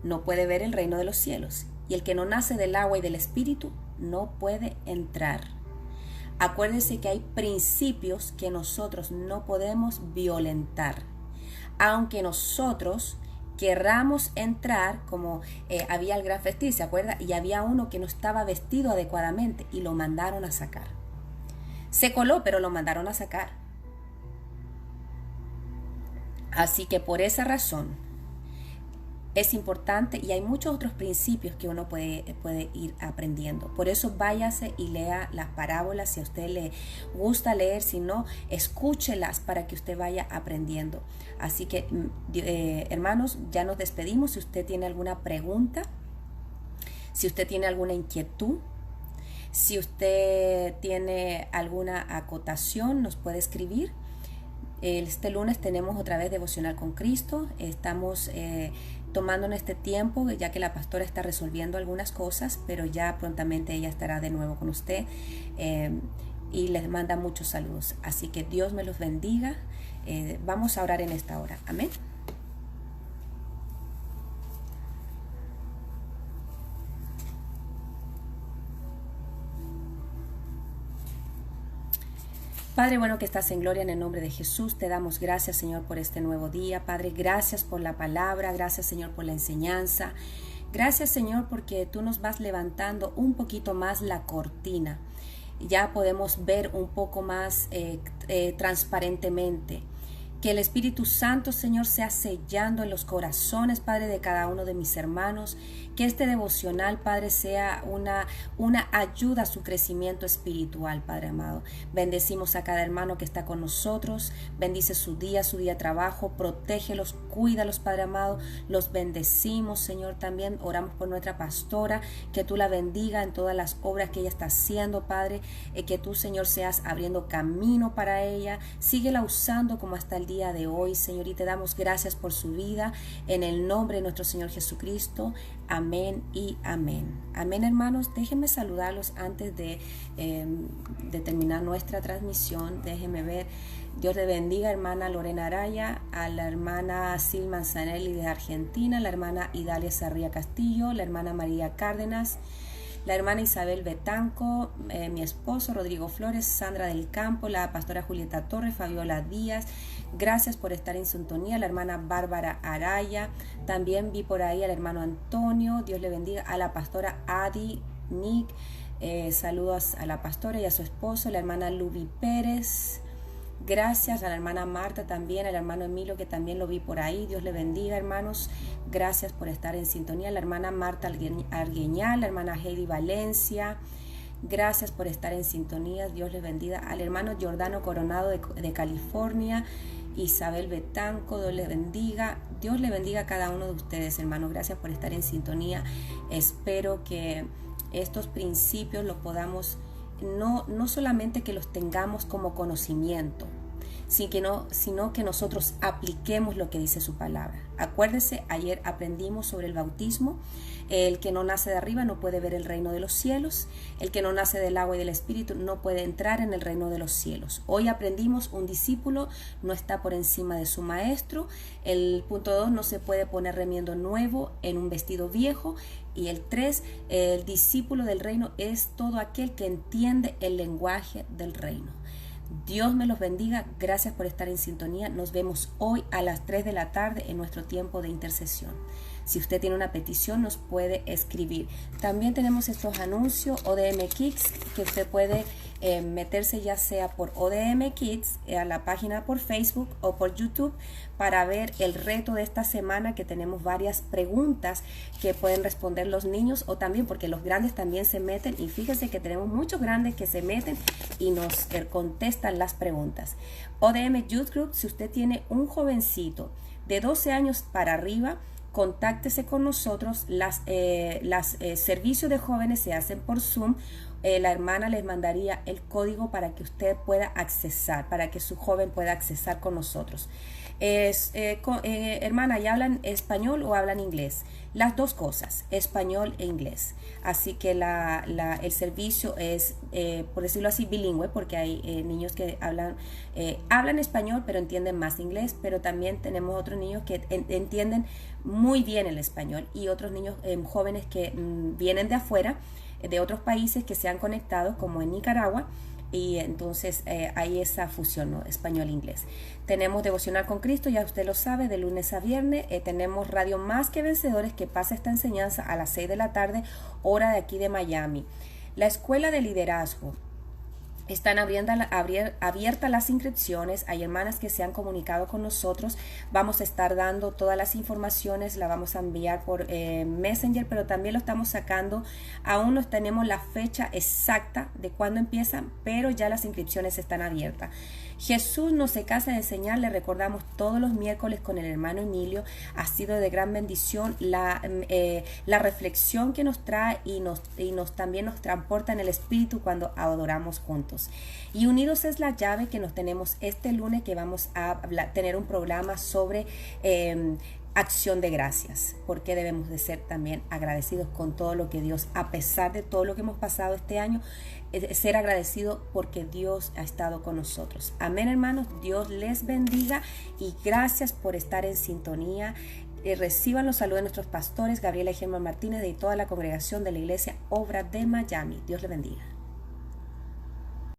A: no puede ver el reino de los cielos, y el que no nace del agua y del espíritu no puede entrar. Acuérdense que hay principios que nosotros no podemos violentar. Aunque nosotros querramos entrar, como había el gran festín, ¿se acuerda? Y había uno que no estaba vestido adecuadamente y lo mandaron a sacar. Se coló, pero lo mandaron a sacar. Así que por esa razón es importante, y hay muchos otros principios que uno puede ir aprendiendo. Por eso váyase y lea las parábolas si a usted le gusta leer, si no, escúchelas para que usted vaya aprendiendo. Así que hermanos, ya nos despedimos. Si usted tiene alguna pregunta, si usted tiene alguna inquietud, si usted tiene alguna acotación, nos puede escribir. Este lunes tenemos otra vez Devocional con Cristo. Estamos tomando en este tiempo, ya que la pastora está resolviendo algunas cosas, pero ya prontamente ella estará de nuevo con usted y les manda muchos saludos. Así que Dios me los bendiga. Vamos a orar en esta hora. Amén. Padre bueno que estás en gloria, en el nombre de Jesús, te damos gracias, Señor, por este nuevo día. Padre, gracias por la palabra, gracias, Señor, por la enseñanza. Gracias, Señor, porque tú nos vas levantando un poquito más la cortina. Ya podemos ver un poco más transparentemente. Que el Espíritu Santo, Señor, sea sellando en los corazones, Padre, de cada uno de mis hermanos. Que este devocional, Padre, sea una ayuda a su crecimiento espiritual, Padre amado. Bendecimos a cada hermano que está con nosotros. Bendice su día de trabajo. Protégelos, cuídalos, Padre amado. Los bendecimos, Señor, también. Oramos por nuestra pastora. Que tú la bendiga en todas las obras que ella está haciendo, Padre. Que tú, Señor, seas abriendo camino para ella. Síguela usando como hasta el día de hoy, Señor, y te damos gracias por su vida en el nombre de nuestro Señor Jesucristo. Amén y amén. Amén, hermanos. Déjenme saludarlos antes de terminar nuestra transmisión. Déjenme ver. Dios le bendiga, hermana Lorena Araya, a la hermana Sil Manzanelli de Argentina, la hermana Idalia Sarria Castillo, la hermana María Cárdenas, la hermana Isabel Betanco, mi esposo Rodrigo Flores, Sandra del Campo, la pastora Julieta Torres, Fabiola Díaz. Gracias por estar en sintonía. La hermana Bárbara Araya. También vi por ahí al hermano Antonio. Dios le bendiga. A la pastora Adi Nick. Saludos a la pastora y a su esposo. La hermana Luby Pérez. Gracias a la hermana Marta también. Al hermano Emilio, que también lo vi por ahí. Dios le bendiga, hermanos. Gracias por estar en sintonía. La hermana Marta Argueñal. La hermana Heidi Valencia. Gracias por estar en sintonía. Dios les bendiga. Al hermano Jordano Coronado de California. Isabel Betanco, Dios le bendiga. Dios le bendiga a cada uno de ustedes, hermanos. Gracias por estar en sintonía. Espero que estos principios los podamos, no solamente que los tengamos como conocimiento, sino que nosotros apliquemos lo que dice su palabra. Acuérdense, ayer aprendimos sobre el bautismo. El que no nace de arriba no puede ver el reino de los cielos. El que no nace del agua y del espíritu no puede entrar en el reino de los cielos. Hoy aprendimos, un discípulo no está por encima de su maestro. El punto 2, no se puede poner remiendo nuevo en un vestido viejo. Y el 3, el discípulo del reino es todo aquel que entiende el lenguaje del reino. Dios me los bendiga. Gracias por estar en sintonía. Nos vemos hoy a las 3 de la tarde en nuestro tiempo de intercesión. Si usted tiene una petición, nos puede escribir. También tenemos estos anuncios ODM Kids, que usted puede meterse ya sea por ODM Kids, a la página por Facebook o por YouTube, para ver el reto de esta semana, que tenemos varias preguntas que pueden responder los niños, o también porque los grandes también se meten, y fíjense que tenemos muchos grandes que se meten y nos contestan las preguntas. ODM Youth Group, si usted tiene un jovencito de 12 años para arriba, contáctese con nosotros. Los servicios de jóvenes se hacen por Zoom la hermana les mandaría el código para que usted pueda accesar, para que su joven pueda accesar con nosotros. Hermana, ¿ya hablan español o hablan inglés? Las dos cosas, español e inglés. Así que el servicio es, por decirlo así, bilingüe, porque hay niños que hablan español pero entienden más inglés, pero también tenemos otros niños que entienden muy bien el español y otros niños jóvenes que vienen de afuera, de otros países que se han conectado, como en Nicaragua. Y entonces hay esa fusión, ¿no? Español-inglés. Tenemos Devocional con Cristo, ya usted lo sabe, de lunes a viernes. Tenemos Radio Más que Vencedores, que pasa esta enseñanza a las 6 de la tarde, hora de aquí de Miami. La Escuela de Liderazgo. Están abiertas las inscripciones. Hay hermanas que se han comunicado con nosotros. Vamos a estar dando todas las informaciones, la vamos a enviar por Messenger, pero también lo estamos sacando. Aún no tenemos la fecha exacta de cuándo empiezan, pero ya las inscripciones están abiertas. Jesús no se cansa de enseñar, le recordamos todos los miércoles con el hermano Emilio. Ha sido de gran bendición la reflexión que nos trae y también nos transporta en el espíritu cuando adoramos juntos. Y Unidos es la llave, que nos tenemos este lunes, que vamos a tener un programa sobre acción de gracias, porque debemos de ser también agradecidos con todo lo que Dios, a pesar de todo lo que hemos pasado este año, ser agradecido porque Dios ha estado con nosotros. Amén, hermanos. Dios les bendiga y gracias por estar en sintonía. Reciban los saludos de nuestros pastores Gabriela y Germán Martínez, de toda la congregación de la iglesia Obra de Miami. Dios les bendiga.